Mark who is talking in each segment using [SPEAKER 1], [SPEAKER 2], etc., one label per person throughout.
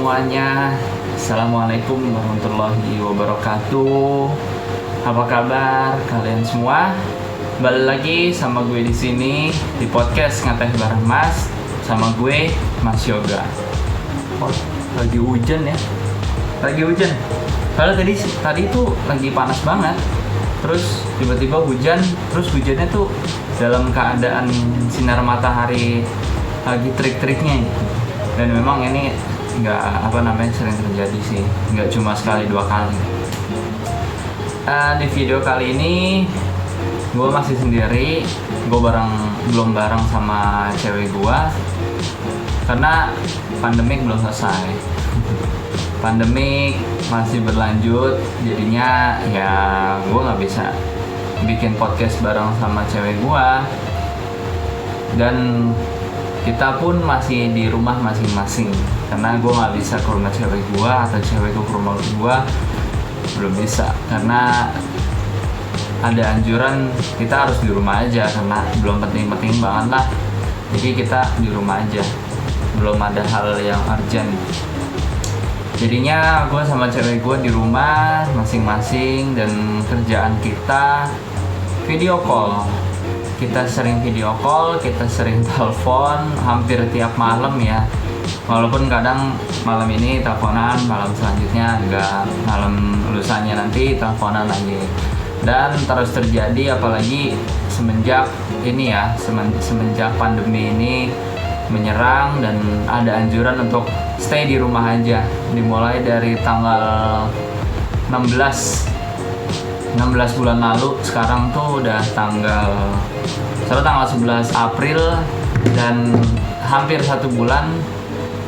[SPEAKER 1] semuanya. Assalamualaikum warahmatullahi wabarakatuh. Apa kabar kalian semua? Balik lagi sama gue di sini di podcast Ngeteh Bareng Mas sama gue Mas Yoga. Oh, lagi hujan ya. Lagi hujan. Padahal tadi tuh lagi panas banget. Terus tiba-tiba hujan, terus hujannya tuh dalam keadaan sinar matahari lagi trik-triknya gitu. Dan memang ini sering terjadi sih, nggak cuma sekali dua kali. Di video kali ini gue masih sendiri, gue belum bareng sama cewek gue karena pandemik belum selesai. Pandemik masih berlanjut, jadinya ya gue nggak bisa bikin podcast bareng sama cewek gue, dan kita pun masih di rumah masing-masing karena gue nggak bisa ke rumah cewek gue atau cewekku ke rumah gue, belum bisa karena ada anjuran kita harus di rumah aja karena belum penting-penting banget lah, jadi kita di rumah aja, belum ada hal yang urgent. Jadinya gue sama cewek gue di rumah masing-masing dan kerjaan kita video call. Kita sering video call, kita sering telepon hampir tiap malam ya. Walaupun kadang malam ini teleponan, malam selanjutnya enggak, malam lusannya nanti teleponan lagi. Dan terus terjadi apalagi semenjak pandemi ini menyerang dan ada anjuran untuk stay di rumah aja. Dimulai dari tanggal 16 bulan lalu, sekarang tuh udah tanggal 11 April dan hampir 1 bulan,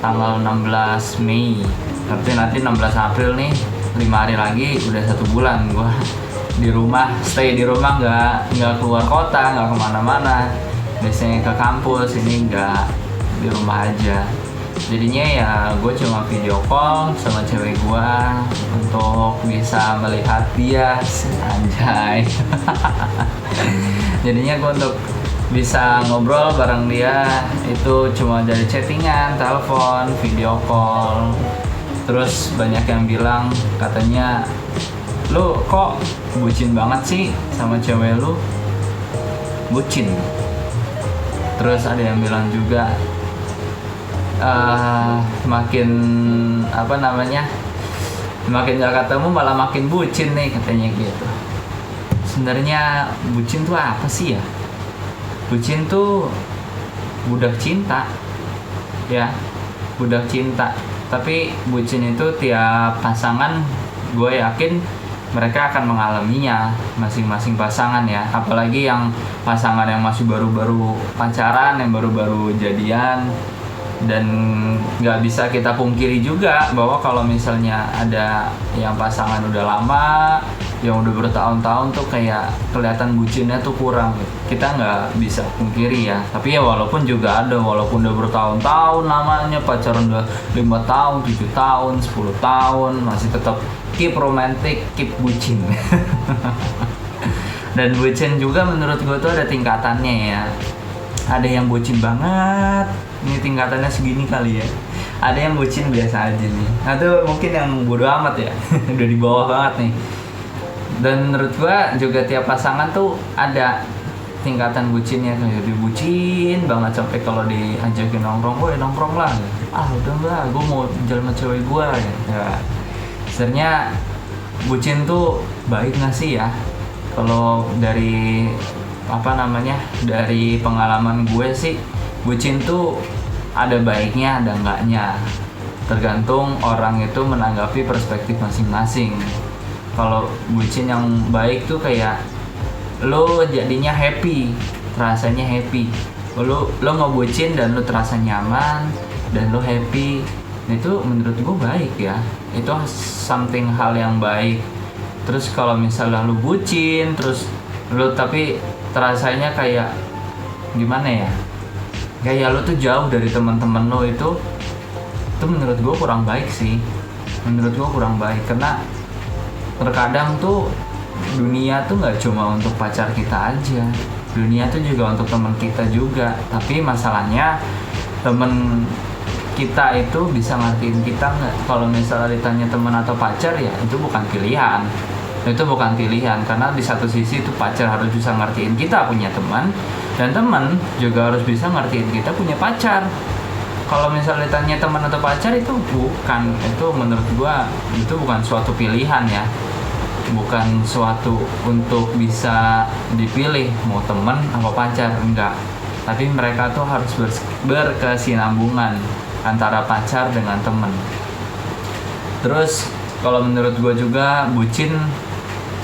[SPEAKER 1] tanggal 16 Mei. Tapi nanti 16 April nih, 5 hari lagi udah 1 bulan gua di rumah, stay di rumah, nggak keluar kota, nggak kemana-mana. Biasanya ke kampus, ini nggak, di rumah aja. Jadinya ya gue cuma video call sama cewek gue untuk bisa melihat dia, anjay. Jadinya gue untuk bisa ngobrol bareng dia itu cuma dari chattingan, telepon, video call. Terus banyak yang bilang, katanya lu kok bucin banget sih sama cewek lu, bucin. Terus ada yang bilang juga makin gak ketemu malah makin bucin nih, katanya gitu. Sebenarnya bucin tuh apa sih ya? Bucin tuh budak cinta ya, budak cinta. Tapi bucin itu tiap pasangan gue yakin mereka akan mengalaminya, masing-masing pasangan ya. Apalagi yang pasangan yang masih baru-baru pacaran, yang baru-baru jadian. Dan nggak bisa kita pungkiri juga bahwa kalau misalnya ada yang pasangan udah lama, yang udah bertahun-tahun tuh kayak kelihatan bucinnya tuh kurang. Kita nggak bisa pungkiri ya. Tapi ya walaupun udah bertahun-tahun lamanya, pacaran udah 5 tahun, 7 tahun, 10 tahun, masih tetap keep romantic, keep bucin. Dan bucin juga menurut gue tuh ada tingkatannya ya. Ada yang bucin banget, ini tingkatannya segini kali ya. Ada yang bucin biasa aja nih. Nah tuh mungkin yang bodo amat ya, udah di bawah banget nih. Dan menurut gua juga tiap pasangan tuh ada tingkatan bucinnya. Kayak dibucin banget sampai kalau diajakin nongkrong, woi nongkrong lah. Udah lah, gua mau jalan sama cewek gua ya. Sebenarnya bucin tuh baik nggak sih ya? Kalau dari dari pengalaman gue sih, bucin tuh ada baiknya ada enggaknya, tergantung orang itu menanggapi perspektif masing-masing. Kalau bucin yang baik tuh kayak lo jadinya happy, rasanya happy. Lo ngebucin dan lo terasa nyaman dan lo happy, itu menurut gue baik ya, itu hal yang baik. Terus kalau misalnya lo bucin terus lo tapi terasanya kayak gimana ya, kayak lo tuh jauh dari teman-teman lo, itu menurut gue kurang baik sih. Menurut gue kurang baik karena terkadang tuh dunia tuh nggak cuma untuk pacar kita aja, dunia tuh juga untuk teman kita juga. Tapi masalahnya temen kita itu bisa ngertiin kita nggak. Kalau misalnya ditanya teman atau pacar, ya itu bukan pilihan. Itu bukan pilihan, karena di satu sisi itu pacar harus bisa ngertiin kita punya teman, dan teman juga harus bisa ngertiin kita punya pacar. Kalau misalnya ditanya teman atau pacar, itu bukan, itu menurut gua itu bukan suatu pilihan ya, bukan suatu untuk bisa dipilih mau teman atau pacar, enggak. Tapi mereka tuh harus berkesinambungan antara pacar dengan teman. Terus kalau menurut gua juga bucin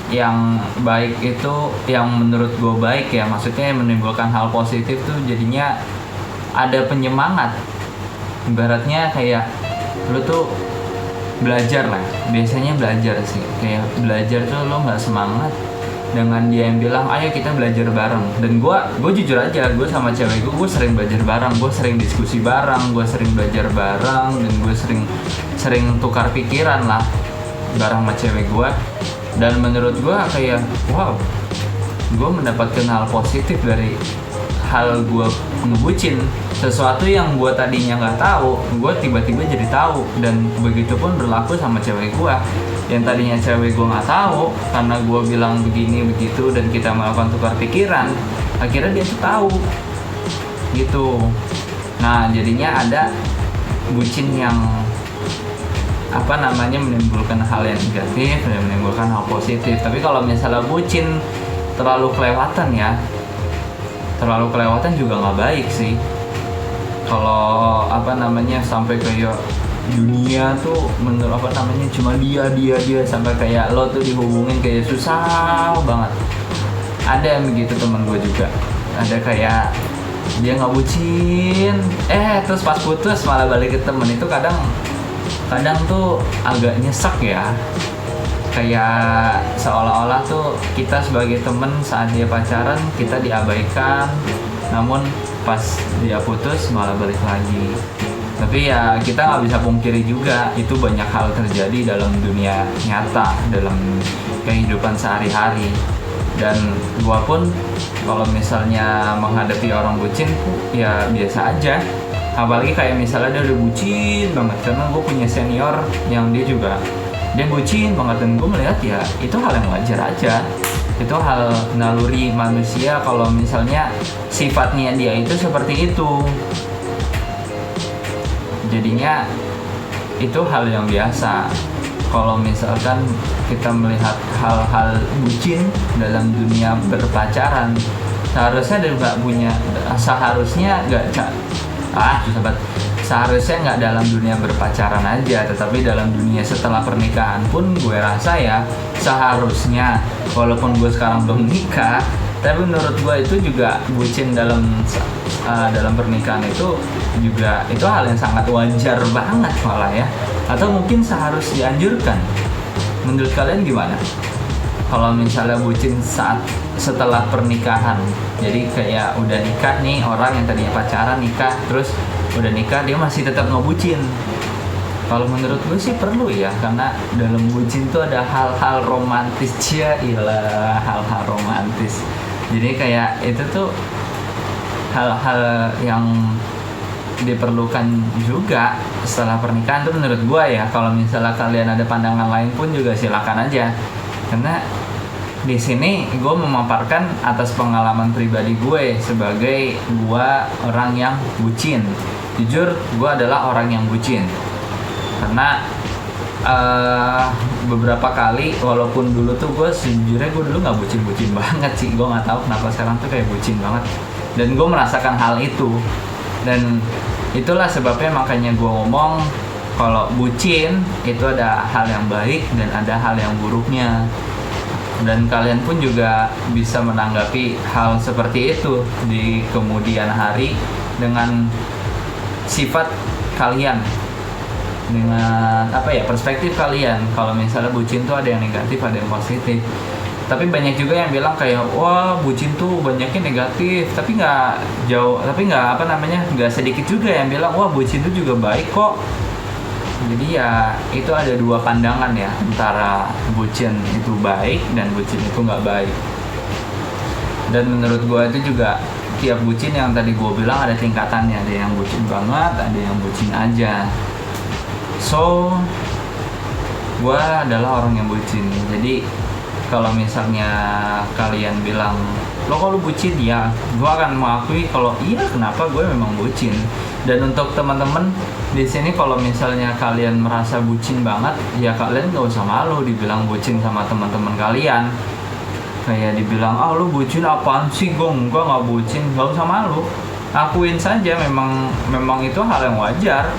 [SPEAKER 1] yang baik itu, yang menurut gue baik ya, maksudnya menimbulkan hal positif tuh jadinya ada penyemangat. Ibaratnya kayak lu tuh belajar lah, biasanya belajar sih, kayak belajar tuh lu nggak semangat dengan dia yang bilang ayo kita belajar bareng. Dan gue jujur aja, gue sama cewek gue sering belajar bareng, gue sering diskusi bareng, gue sering belajar bareng, dan gue sering tukar pikiran lah bareng sama cewek gue. Dan menurut gue kayak wow, gue mendapatkan hal positif dari hal gue ngebucin. Sesuatu yang gue tadinya nggak tahu, gue tiba-tiba jadi tahu. Dan begitu pun berlaku sama cewek gue, yang tadinya cewek gue nggak tahu, karena gue bilang begini begitu dan kita melakukan tukar pikiran, akhirnya dia tuh tahu gitu. Nah jadinya ada bucin yang menimbulkan hal yang negatif dan menimbulkan hal positif. Tapi kalau misalnya bucin terlalu kelewatan juga nggak baik sih. Kalau sampai kayak dunia tuh cuma dia sampai kayak lo tuh dihubungin kayak susah banget. Ada yang begitu teman gue juga, ada kayak dia nggak bucin, terus pas putus malah balik ke temen. Itu kadang tuh agak nyesek ya, kayak seolah-olah tuh kita sebagai temen saat dia pacaran kita diabaikan, namun pas dia putus malah balik lagi. Tapi ya kita nggak bisa pungkiri juga itu banyak hal terjadi dalam dunia nyata, dalam kehidupan sehari-hari. Dan gua pun kalau misalnya menghadapi orang bucin ya biasa aja. Apalagi kayak misalnya dia udah bucin banget, karena gue punya senior yang dia bucin banget, dan gue melihat ya itu hal yang wajar aja, itu hal naluri manusia. Kalau misalnya sifatnya dia itu seperti itu, jadinya itu hal yang biasa. Kalau misalkan kita melihat hal-hal bucin dalam dunia berpacaran, seharusnya nggak dalam dunia berpacaran aja, tetapi dalam dunia setelah pernikahan pun gue rasa ya seharusnya, walaupun gue sekarang belum nikah, tapi menurut gue itu juga bucin dalam pernikahan itu juga itu hal yang sangat wajar banget malah ya, atau mungkin seharus dianjurkan. Menurut kalian gimana? Kalau misalnya bucin setelah pernikahan, jadi kayak udah nikah nih, orang yang tadinya pacaran nikah, terus udah nikah dia masih tetap ngebucin. Kalau menurut gue sih perlu ya, karena dalam bucin tuh ada hal-hal romantis hal-hal romantis. Jadi kayak itu tuh hal-hal yang diperlukan juga setelah pernikahan tuh menurut gue ya. Kalau misalnya kalian ada pandangan lain pun juga silakan aja, karena di sini gue memaparkan atas pengalaman pribadi gue sebagai gue orang yang bucin. Jujur gue adalah orang yang bucin, karena beberapa kali, walaupun dulu tuh gue sejujurnya gue dulu nggak bucin banget sih, gue nggak tahu kenapa sekarang tuh kayak bucin banget, dan gue merasakan hal itu. Dan itulah sebabnya makanya gue ngomong kalau bucin itu ada hal yang baik dan ada hal yang buruknya. Dan kalian pun juga bisa menanggapi hal seperti itu di kemudian hari dengan sifat kalian, dengan perspektif kalian. Kalau misalnya bucin tuh ada yang negatif, ada yang positif. Tapi banyak juga yang bilang kayak wah bucin tuh banyaknya negatif, tapi nggak sedikit juga yang bilang wah bucin tuh juga baik kok. Jadi ya itu ada dua pandangan ya, antara bucin itu baik dan bucin itu nggak baik. Dan menurut gue itu juga tiap bucin yang tadi gue bilang ada tingkatannya, ada yang bucin banget, ada yang bucin aja. So gue adalah orang yang bucin. Jadi kalau misalnya kalian bilang lo kok lu bucin, ya gue akan mengakui kalau iya, kenapa gue memang bucin. Dan untuk teman-teman di sini, kalau misalnya kalian merasa bucin banget, ya kalian gak usah malu dibilang bucin sama teman-teman kalian. Kayak dibilang, lu bucin apaan sih, gue enggak, gak bucin. Gak usah malu, akuin saja, memang itu hal yang wajar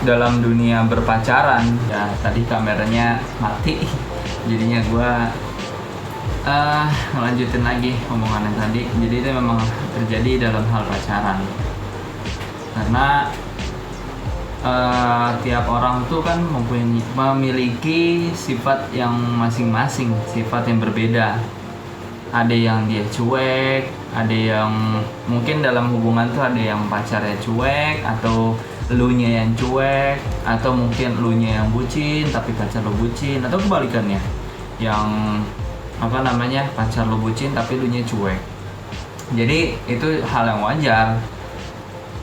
[SPEAKER 1] dalam dunia berpacaran. Ya tadi kameranya mati, jadinya gue melanjutin lagi omongan yang tadi. Jadi itu memang terjadi dalam hal pacaran, karena tiap orang tuh kan memiliki sifat yang masing-masing, sifat yang berbeda. Ada yang dia cuek, ada yang mungkin dalam hubungan tuh ada yang pacarnya cuek, atau elunya yang cuek, atau mungkin elunya yang bucin tapi pacar lo bucin, atau kebalikannya, yang pacar lo bucin tapi elunya cuek. Jadi itu hal yang wajar,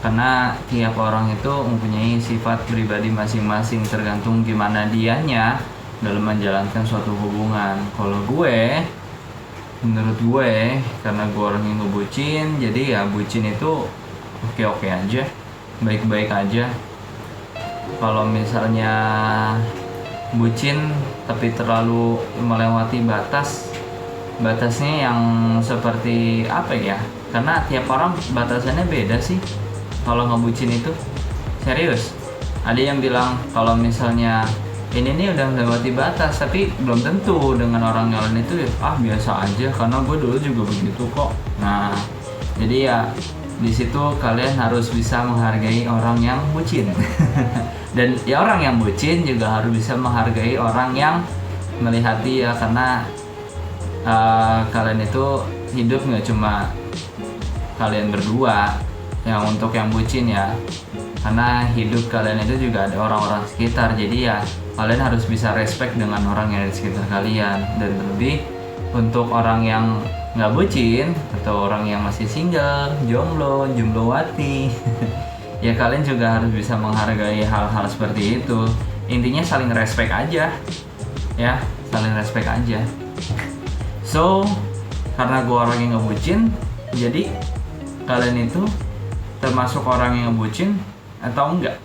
[SPEAKER 1] karena tiap orang itu mempunyai sifat pribadi masing-masing, tergantung gimana dianya dalam menjalankan suatu hubungan. Kalau menurut gue, karena gue orang yang ngebucin, jadi ya bucin itu oke-oke aja, baik-baik aja. Kalau misalnya bucin tapi terlalu melewati batasnya yang seperti apa ya, karena tiap orang batasannya beda sih. Kalau ngebucin itu serius, ada yang bilang kalau misalnya ini nih udah melewati batas, tapi belum tentu dengan orang lain itu biasa aja, karena gue dulu juga begitu kok. Nah jadi ya di situ kalian harus bisa menghargai orang yang bucin. Dan ya orang yang bucin juga harus bisa menghargai orang yang melihat dia, karena kalian itu hidup nggak cuma kalian berdua. Yang untuk yang bucin ya, karena hidup kalian itu juga ada orang-orang sekitar. Jadi ya kalian harus bisa respect dengan orang yang ada di sekitar kalian. Dan terlebih untuk orang yang nggak bucin atau orang yang masih single, jomblowati, ya kalian juga harus bisa menghargai hal-hal seperti itu. Intinya saling respect aja, ya saling respect aja. So karena gue orang yang nggak bucin, jadi kalian itu termasuk orang yang ngebucin atau enggak?